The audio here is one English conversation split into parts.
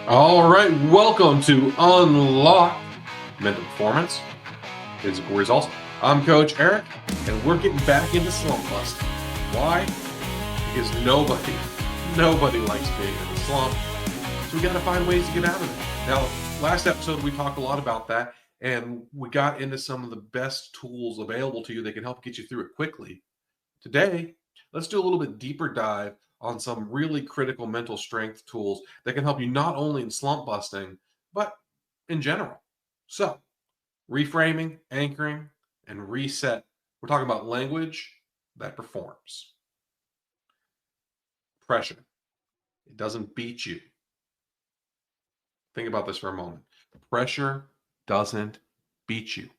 All right, welcome to Unlock Mental Performance, Physical Results. I'm Coach Eric, and we're getting back into slump busting. Why? Because nobody likes being in a slump, so we got to find ways to get out of it. Now, last episode we talked a lot about that, and we got into some of the best tools available to you that can help get you through it quickly. Today, let's do a little bit deeper dive on some really critical mental strength tools that can help you not only in slump busting, but in general. So, reframing, anchoring, and reset. We're talking about language that performs. Pressure. It doesn't beat you. Think about this for a moment. Pressure doesn't beat you.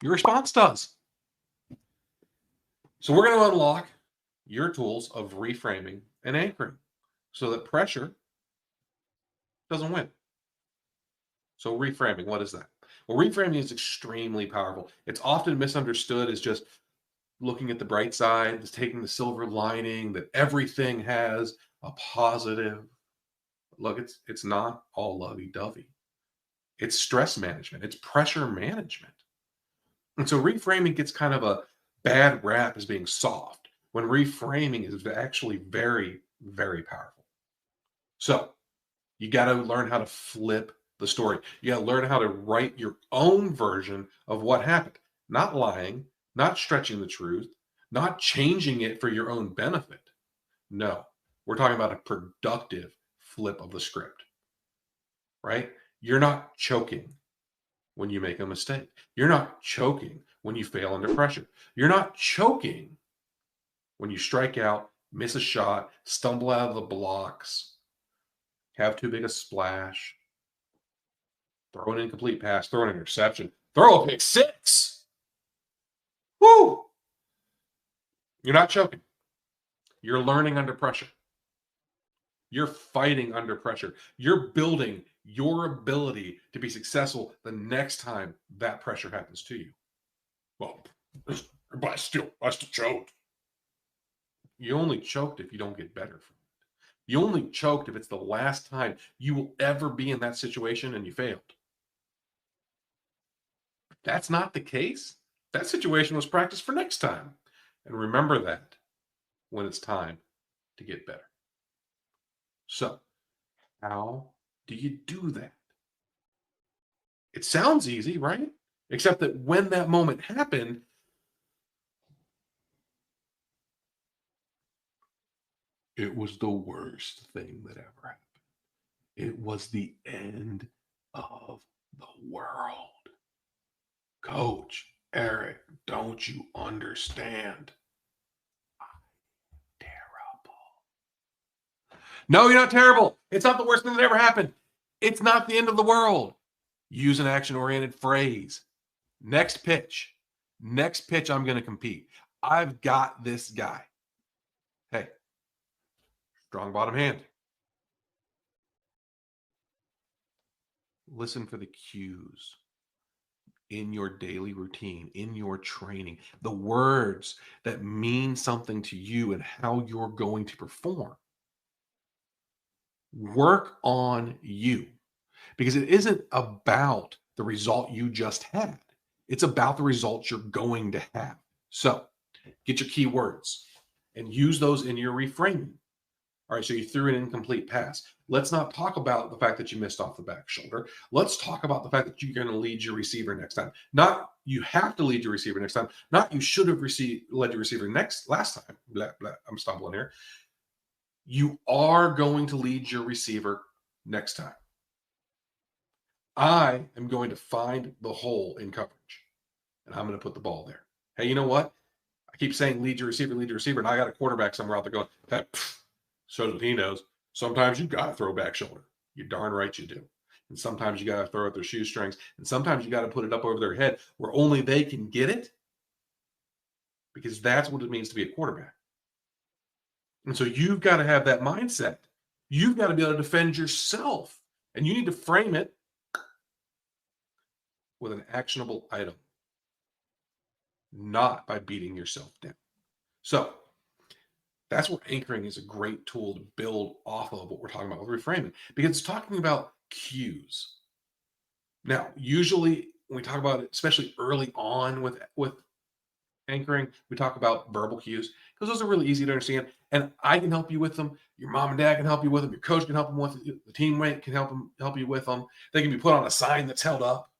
Your response does. So we're going to unlock your tools of reframing and anchoring so that pressure doesn't win. So reframing, what is that? Well, reframing is extremely powerful. It's often misunderstood as just looking at the bright side, just taking the silver lining, that everything has a positive. Look, it's not all lovey-dovey. It's stress management. It's pressure management. And so reframing gets kind of a bad rap as being soft, when reframing is actually very, very powerful. So you got to learn how to flip the story. You got to learn how to write your own version of what happened, not lying, not stretching the truth, not changing it for your own benefit. No, we're talking about a productive flip of the script, right? You're not choking when you make a mistake. You're not choking when you fail under pressure. You're not choking when you strike out, miss a shot, stumble out of the blocks, have too big a splash, throw an incomplete pass, throw an interception, throw a pick six. Woo! You're not choking. You're learning under pressure. You're fighting under pressure. You're building your ability to be successful the next time that pressure happens to you. Well, but I still choked. You only choked if you don't get better from it. You only choked if it's the last time you will ever be in that situation and you failed. If that's not the case, that situation was practice for next time. And remember that when it's time to get better. So, how do you do that? It sounds easy, right? Except that when that moment happened, it was the worst thing that ever happened. It was the end of the world. Coach Eric, don't you understand? I'm terrible. No, you're not terrible. It's not the worst thing that ever happened. It's not the end of the world. Use an action-oriented phrase. Next pitch. Next pitch, I'm going to compete. I've got this guy. Hey, strong bottom hand. Listen for the cues in your daily routine, in your training, the words that mean something to you and how you're going to perform. Work on you, because it isn't about the result you just had. It's about the results you're going to have. So get your keywords and use those in your reframing. All right, so you threw an incomplete pass. Let's not talk about the fact that you missed off the back shoulder. Let's talk about the fact that you're going to lead your receiver next time. Not you have to lead your receiver next time. Not you should have led your receiver last time. Blah, blah. I'm stumbling here. You are going to lead your receiver next time. I am going to find the hole in coverage, and I'm going to put the ball there. Hey, you know what? I keep saying lead your receiver, and I got a quarterback somewhere out there going, that shows what he knows. Sometimes you got to throw back shoulder. You're darn right you do. And sometimes you got to throw at their shoestrings, and sometimes you got to put it up over their head where only they can get it, because that's what it means to be a quarterback. And so you've got to have that mindset. You've got to be able to defend yourself, and you need to frame it with an actionable item, not by beating yourself down. So That's where anchoring is a great tool to build off of what we're talking about with reframing, because it's talking about cues. Now, usually when we talk about it, especially early on with anchoring, we talk about verbal cues because those are really easy to understand. And I can help you with them. Your mom and dad can help you with them. Your coach can help them with it. The teammate can help you with them. They can be put on a sign that's held up.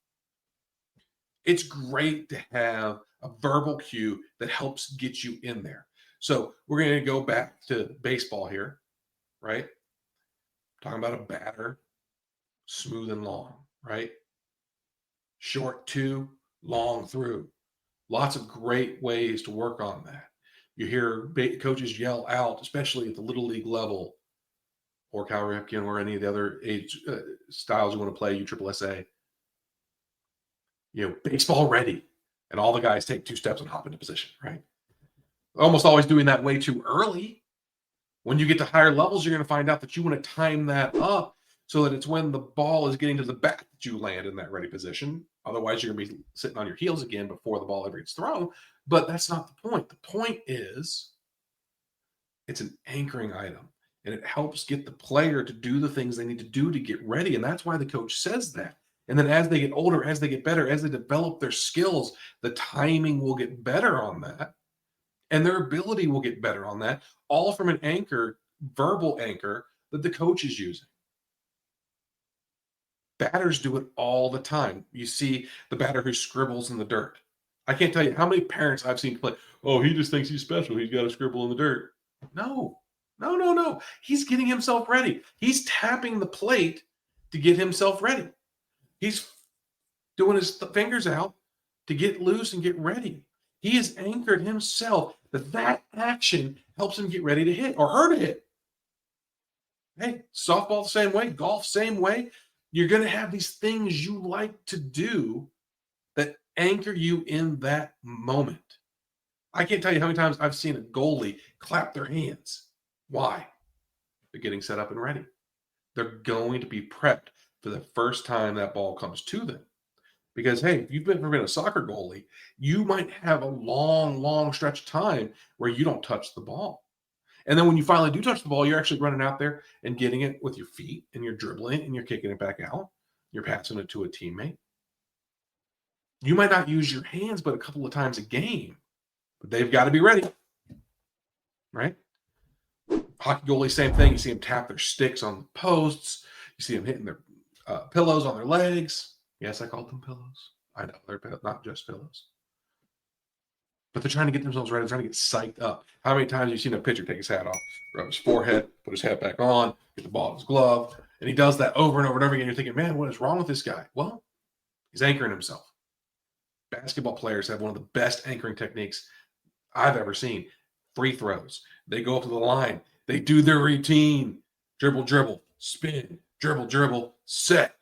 It's great to have a verbal cue that helps get you in there. So we're going to go back to baseball here, right? Talking about a batter, smooth and long, right? Short two, long through. Lots of great ways to work on that. You hear coaches yell out, especially at the little league level or Cal Ripken or any of the other age styles you want to play, USSSA, baseball ready. And all the guys take 2 steps and hop into position, right? Almost always doing that way too early. When you get to higher levels, you're going to find out that you want to time that up so that it's when the ball is getting to the bat that you land in that ready position. Otherwise, you're going to be sitting on your heels again before the ball ever gets thrown. But that's not the point. The point is it's an anchoring item, and it helps get the player to do the things they need to do to get ready. And that's why the coach says that. And then as they get older, as they get better, as they develop their skills, the timing will get better on that. And their ability will get better on that, all from an anchor, verbal anchor that the coach is using. Batters do it all the time. You see the batter who scribbles in the dirt. I can't tell you how many parents I've seen play. Oh, he just thinks he's special. He's got to scribble in the dirt. No, no, no, no. He's getting himself ready. He's tapping the plate to get himself ready. He's doing his fingers out to get loose and get ready. He has anchored himself that action helps him get ready to hit or her to hit. Hey, softball the same way, golf same way. You're going to have these things you like to do that anchor you in that moment. I can't tell you how many times I've seen a goalie clap their hands. Why? They're getting set up and ready. They're going to be prepped for the first time that ball comes to them. Because, hey, if you've ever been a soccer goalie, you might have a long, long stretch of time where you don't touch the ball. And then when you finally do touch the ball, you're actually running out there and getting it with your feet, and you're dribbling and you're kicking it back out. You're passing it to a teammate. You might not use your hands but a couple of times a game, but they've got to be ready, right? Hockey goalie, same thing. You see them tap their sticks on the posts. You see them hitting their pillows on their legs. Yes, I called them pillows. I know they're not just pillows. But they're trying to get themselves ready. They're trying to get psyched up. How many times have you seen a pitcher take his hat off, rub his forehead, put his hat back on, get the ball in his glove, and he does that over and over and over again. You're thinking, man, what is wrong with this guy? Well, he's anchoring himself. Basketball players have one of the best anchoring techniques I've ever seen. Free throws. They go up to the line. They do their routine. Dribble, dribble, spin, dribble, dribble, set.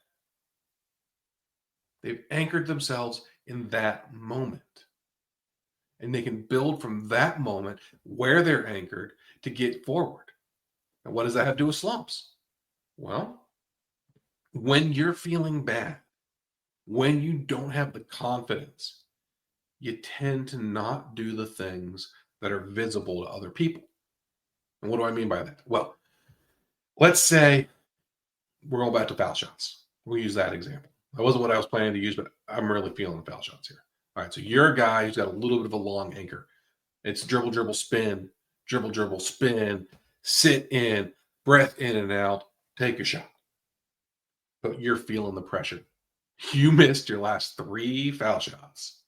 They've anchored themselves in that moment. And they can build from that moment where they're anchored to get forward. And what does that have to do with slumps? Well, when you're feeling bad, when you don't have the confidence, you tend to not do the things that are visible to other people. And what do I mean by that? Well, let's say we're going back to foul shots. We'll use that example. That wasn't what I was planning to use, but I'm really feeling foul shots here. All right, so you're a guy who's got a little bit of a long anchor. It's dribble, dribble, spin, dribble, dribble, spin, sit in, breath in and out, take a shot. But you're feeling the pressure. You missed your last 3 foul shots.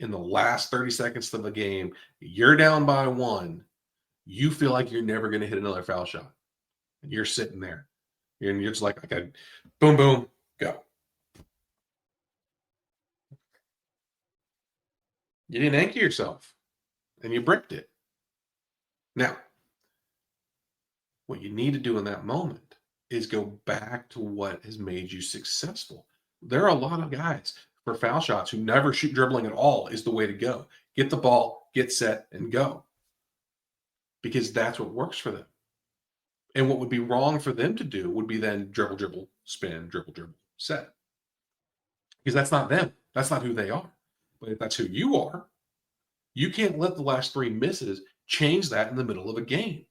In the last 30 seconds of the game, you're down by 1. You feel like you're never going to hit another foul shot. And you're sitting there. And you're just like, okay, boom, boom, go. You didn't anchor yourself. And you bricked it. Now, what you need to do in that moment is go back to what has made you successful. There are a lot of guys for foul shots who never shoot dribbling at all is the way to go. Get the ball, get set, and go. Because that's what works for them. And what would be wrong for them to do would be then dribble, dribble, spin, dribble, dribble, set. Because that's not them. That's not who they are. But if that's who you are, you can't let the last 3 misses Change that in the middle of a game.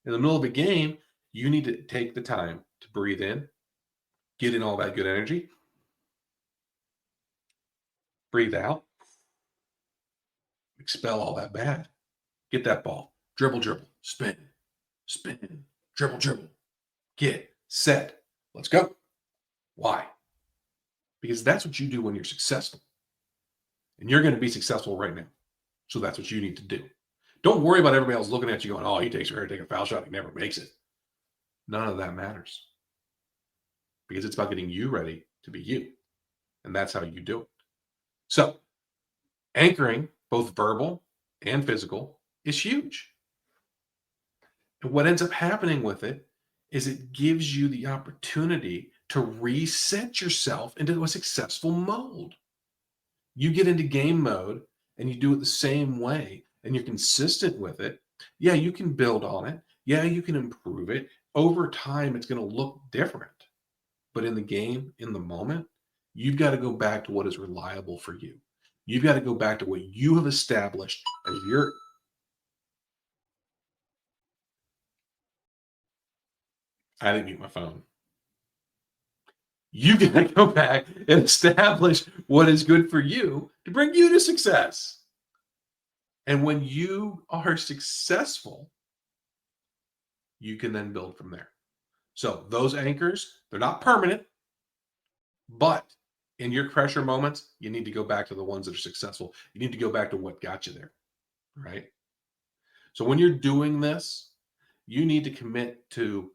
In the middle of a game, you need to take the time to breathe in, get in all that good energy, breathe out, expel all that bad. Get that ball. Dribble, dribble, spin, spin, dribble, dribble. Get, set, let's go. Why? Because that's what you do when you're successful. And you're going to be successful right now. So that's what you need to do. Don't worry about everybody else looking at you going, oh, he takes forever to take a foul shot. He never makes it. None of that matters. Because it's about getting you ready to be you. And that's how you do it. So anchoring, both verbal and physical, is huge. And what ends up happening with it is it gives you the opportunity to reset yourself into a successful mode. You get into game mode and you do it the same way and you're consistent with it. Yeah, you can build on it. Yeah, you can improve it. Over time, it's going to look different. But in the game, in the moment, you've got to go back to what is reliable for you. You've got to go back to what you have established as your... I didn't mute my phone. You got to go back and establish what is good for you to bring you to success. And when you are successful, you can then build from there. So those anchors, they're not permanent, but in your pressure moments, you need to go back to the ones that are successful. You need to go back to what got you there, right? So when you're doing this, you need to commit to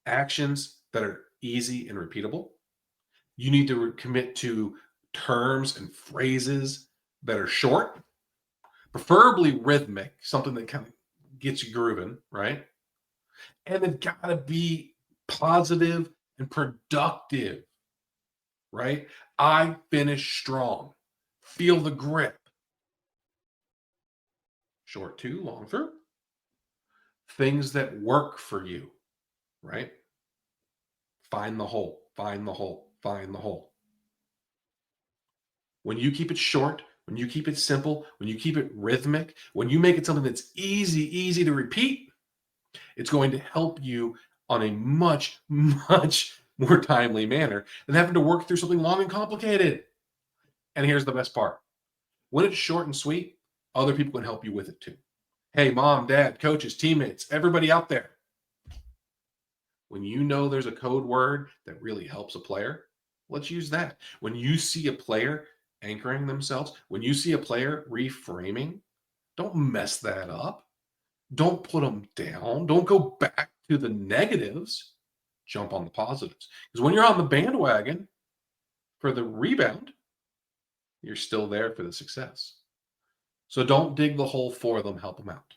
actions that are easy and repeatable. You need to commit to terms and phrases that are short, preferably rhythmic, something that kind of gets you grooving, right? And they've got to be positive and productive, right? I finish strong. Feel the grip. Short to, long through. Things that work for you, right? Find the hole, find the hole, find the hole. When you keep it short, when you keep it simple, when you keep it rhythmic, when you make it something that's easy to repeat, it's going to help you on a much more timely manner than having to work through something long and complicated. And here's the best part. When it's short and sweet, other people can help you with it too. Hey, mom, dad, coaches, teammates, everybody out there. When you know there's a code word that really helps a player, let's use that. When you see a player anchoring themselves, when you see a player reframing, don't mess that up. Don't put them down. Don't go back to the negatives. Jump on the positives. Because when you're on the bandwagon for the rebound, you're still there for the success. So don't dig the hole for them. Help them out.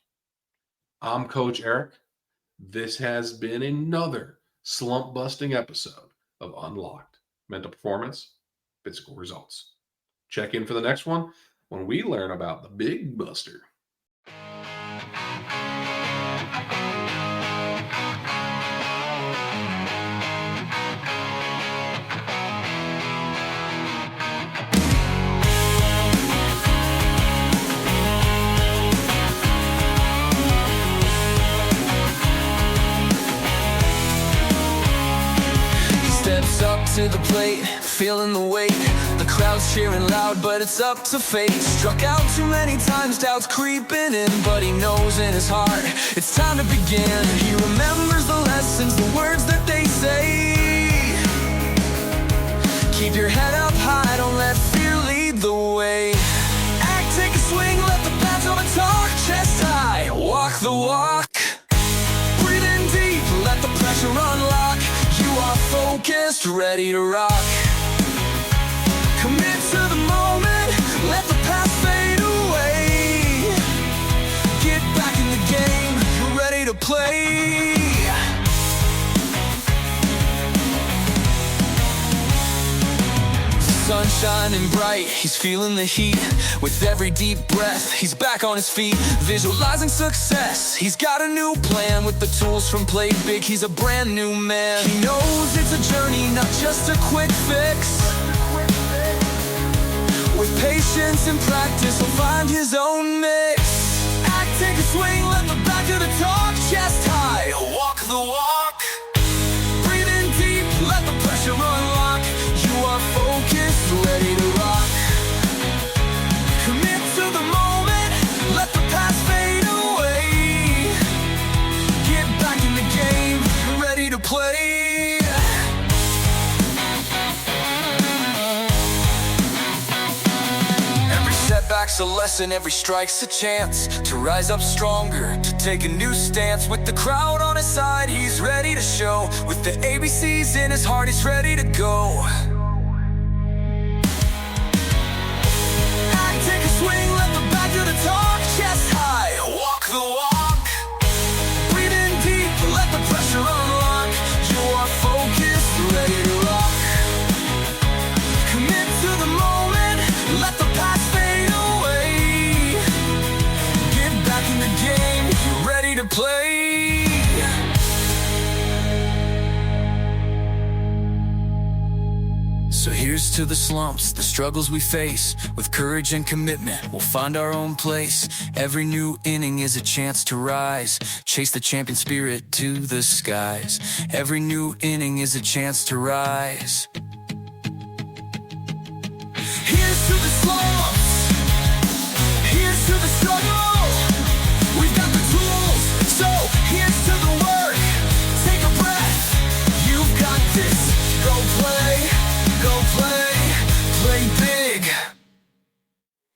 I'm Coach Eric. This has been another slump busting episode of Unlocked Mental Performance, Physical Results. Check in for the next one when we learn about the Big Buster. To the plate, feeling the weight. The crowd's cheering loud, but it's up to fate. Struck out too many times, doubts creeping in, but he knows in his heart it's time to begin. He remembers the lessons, the words that they say. Keep your head up high, don't let fear lead the way. Act, take a swing, let the bats over talk. Chest high, walk the walk. Breathe in deep, let the pressure unlock. You are focused, ready to rock. Commit to the moment, let the past fade away. Get back in the game, you're ready to play. Sun shining bright, he's feeling the heat. With every deep breath, he's back on his feet. Visualizing success, he's got a new plan. With the tools from Play Big, he's a brand new man. He knows it's a journey, not just a quick fix. With patience and practice, he'll find his own mix. Act, Take a swing, let the back of the talk. Chest high, walk the walk. Breathe in deep, let the pressure unlock. You are focused, ready to rock. Commit to the moment, let the past fade away. Get back in the game, ready to play. Setback's a lesson, every strike's a chance to rise up stronger, to take a new stance. With the crowd on his side, he's ready to show. With the ABCs in his heart, he's ready to go. Take a swing, let the back of the talk. Chest high, walk the walk. Breathe in deep, let the pressure unlock. You are focused, ready to rock. Commit to the moment, let the past fade away. Get back in the game, you're ready to play. So here's to the slumps, the struggles we face. With courage and commitment, we'll find our own place. Every new inning is a chance to rise. Chase the champion spirit to the skies. Every new inning is a chance to rise. Here's to the slumps. Here's to the struggle.